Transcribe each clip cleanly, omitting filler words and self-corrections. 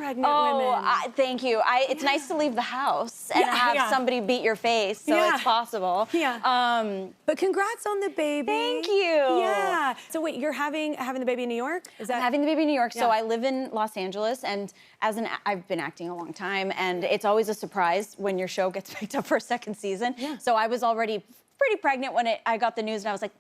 pregnant women. Thank you. It's nice to leave the house and have somebody beat your face, so it's possible. Yeah. But congrats on the baby. Thank you. Yeah. So wait, you're having the baby in New York? Is that? I'm having the baby in New York. So I live in Los Angeles, and I've been acting a long time, and it's always a surprise when your show gets picked up for a second season. Yeah. So I was already pretty pregnant when I got the news, and I was like,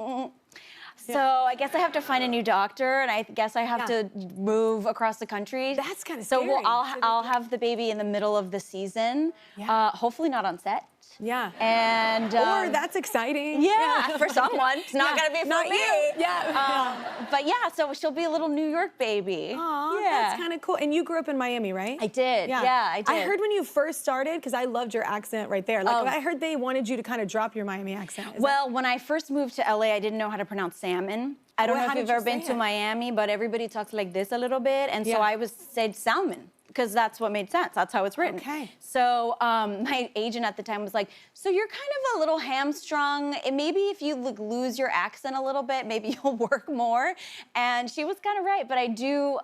So I guess I have to find a new doctor, and I guess I have to move across the country. That's kind of scary. So I'll have the baby in the middle of the season. Yeah. Hopefully not on set. Yeah. And or that's exciting. Yeah, for someone. It's not gonna be for not me. You. Yeah. But yeah, so she'll be a little New York baby. Aw, that's kind of cool. And you grew up in Miami, right? I did. Yeah, I did. I heard when you first started, because I loved your accent right there. Like I heard they wanted you to kind of drop your Miami accent. Well, when I first moved to LA, I didn't know how to pronounce salmon. I don't know if you've ever been to Miami, but everybody talks like this a little bit, and so I said salmon, because that's what made sense. That's how it's written. Okay. So my agent at the time was like, so you're kind of a little hamstrung. Maybe if you lose your accent a little bit, maybe you'll work more. And she was kind of right, but I do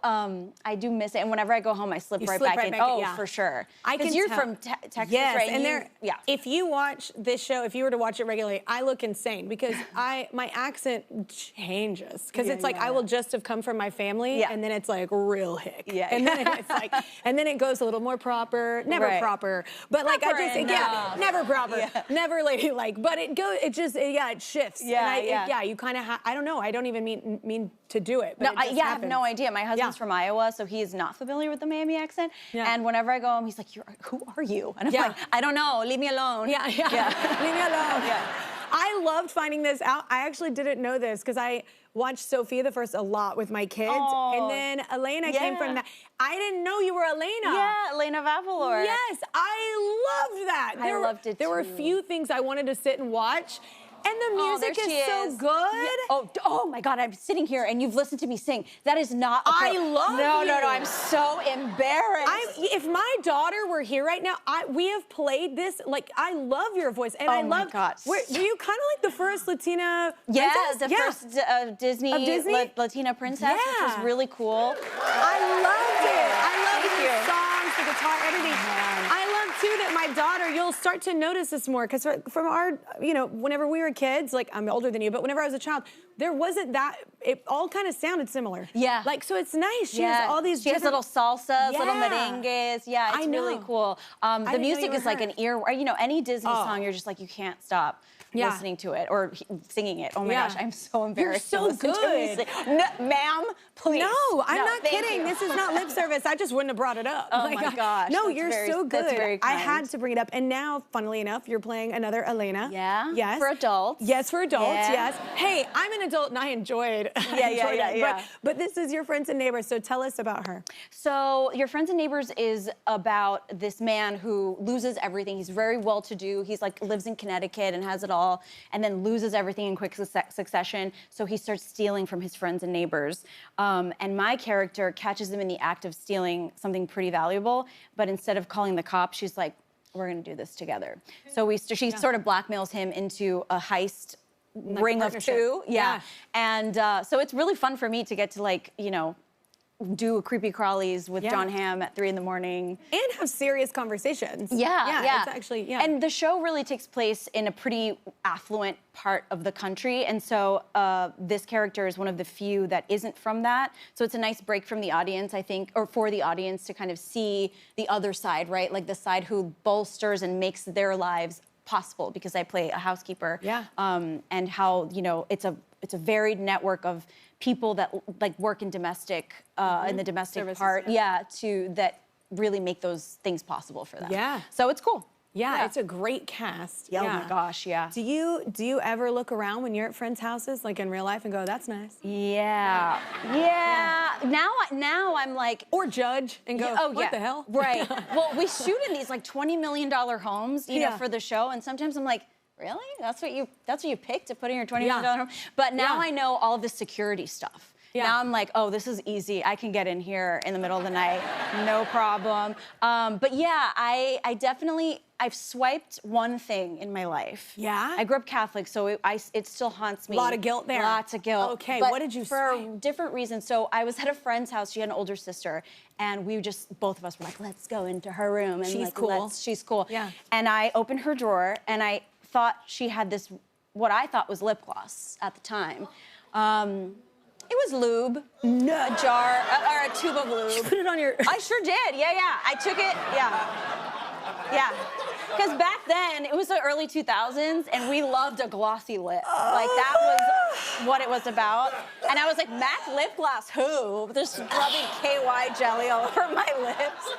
miss it. And whenever I go home, I slip right back in. For sure. Because you're from Texas, right? And if you watch this show, if you were to watch it regularly, I look insane because my accent changes. Because it's like I will just have come from my family, and then it's like real hick. Yeah. And then it's like, and then it goes a little more proper, never proper, but like never proper, never ladylike. But it shifts. Yeah, and you kind of I don't know. I don't even mean to do it. But I have no idea. My husband's from Iowa, so he is not familiar with the Miami accent. Yeah. And whenever I go home, he's like, "Who are you?" And I'm like, "I don't know. Leave me alone." Yeah. Leave me alone. Yeah. I loved finding this out. I actually didn't know this because I watched Sophia the First a lot with my kids. And then Elena came from that. I didn't know you were Elena. Yeah, Elena Vavilor. Yes, I loved that. I loved it too. There were a few things I wanted to sit and watch. And the music is so good. Yeah. Oh my God, I'm sitting here and you've listened to me sing. That is not a I love No, you. I'm so embarrassed. If my daughter were here right now, we have played this. Like, I love your voice. And I love. Were you kind of like the first Latina princess? Yeah, the first Disney Latina princess, which was really cool. I loved it. I loved the songs, the guitar, everything. I love, too, that my daughter, you'll start to notice this more. Because from our, whenever we were kids, like I'm older than you, but whenever I was a child, there wasn't that, it all kind of sounded similar. Yeah. Like, so it's nice. She has all these has little salsas, little merengues. Yeah, it's really cool. The music is like an ear, any Disney song, you're just like, you can't stop listening to it or singing it. Oh my gosh, I'm so embarrassed. You're so good. Ma'am, please. No, I'm not kidding. This is not lip service. I just wouldn't have brought it up. Oh my gosh. No, you're so good. That's very kind. I had to bring it up. And now, funnily enough, you're playing another Elena. Yeah. Yes. For adults. Yes, for adults. Yes. Hey, I'm an adult and I enjoyed it. But this is Your Friends and Neighbors, so tell us about her. So Your Friends and Neighbors is about this man who loses everything. He's very well-to-do. He's like lives in Connecticut and has it all, and then loses everything in quick succession. So he starts stealing from his friends and neighbors. And my character catches him in the act of stealing something pretty valuable, but instead of calling the cops, she's like, we're gonna do this together. So she sort of blackmails him into a heist ring of two. Yeah. And so it's really fun for me to get to do creepy crawlies with Jon Hamm at 3 in the morning. And have serious conversations. Yeah. It's actually, And the show really takes place in a pretty affluent part of the country. And so this character is one of the few that isn't from that. So it's a nice break from the audience, I think, or for the audience to kind of see the other side, right? Like the side who bolsters and makes their lives possible, because I play a housekeeper. Yeah. And how, it's a varied network of people that work in domestic, in the domestic services part, that really make those things possible for them. Yeah. So it's cool. Yeah, it's a great cast. Yeah. Oh my gosh, yeah. Do you ever look around when you're at friends' houses, like in real life, and go, "That's nice"? Yeah. Now I'm like, or judge and go, "What the hell?" Right. Well, we shoot in these like $20 million homes, for the show, and sometimes I'm like, really? That's what you picked to put in your $20 million home? But now I know all of the security stuff. Yeah. Now I'm like, oh, this is easy. I can get in here in the middle of the night, no problem. But yeah, I definitely, I've swiped one thing in my life. Yeah? I grew up Catholic, so it still haunts me. A lot of guilt there. Lots of guilt. Okay, but what did you for swipe? different reasons. So I was at a friend's house. She had an older sister, and we just, both of us were like, let's go into her room. And She's like, cool. She's cool. Yeah. And I opened her drawer, and I thought she had this, what I thought was lip gloss at the time. It was lube. No. A jar, or a tube of lube. You put it on your... I sure did, yeah. I took it, yeah. Because back then, it was the early 2000s, and we loved a glossy lip. Like, that was what it was about. And I was like, MAC lip gloss, who? Just rubbing KY jelly all over my lips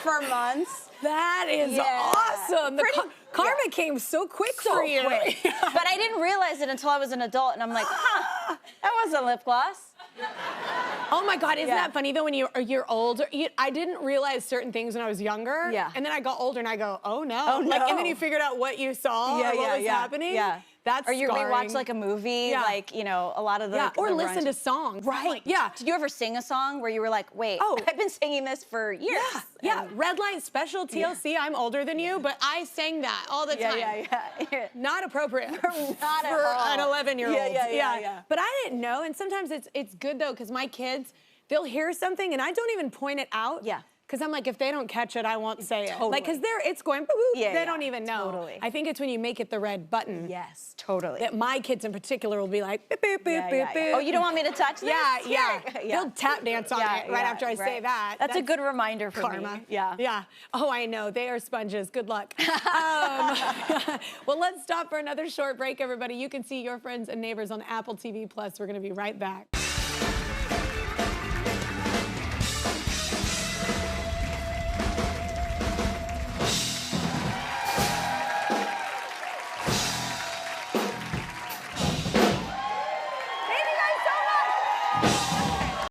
for months. That is awesome. The karma came so quick for you. Quick. But I didn't realize it until I was an adult, and I'm like, huh, that wasn't lip gloss. Oh my God, isn't that funny though when you're older? I didn't realize certain things when I was younger. Yeah. And then I got older and I go, oh no. Oh, no. Like, and then you figured out what you saw or what was happening. Yeah. That's Or you scarring. rewatch like a movie, like, you know, a lot of the... or the listen runs. to songs. Right. Yeah. Did you ever sing a song where you were like, wait, I've been singing this for years? Yeah. Red Light Special, TLC, I'm older than you, but I sang that all the time. Yeah. Not appropriate Not at for all. an 11-year-old. Yeah. But I didn't know, and sometimes it's good though, because my kids, they'll hear something and I don't even point it out. Yeah. Because I'm like, if they don't catch it, I won't say it. Totally. Like, because it's going, boo-boo, they don't even know. Totally. I think it's when you make it the red button. Yes, totally. That my kids in particular will be like, boop, boop, boop, boop, boop. Oh, you don't want me to touch this? Yeah. They'll tap dance on it right after I say that. That's a good reminder for karma. me. Yeah. Oh, I know. They are sponges. Good luck. Well, let's stop for another short break, everybody. You can see Your Friends and Neighbors on Apple TV+. We're going to be right back. Thank you guys so much.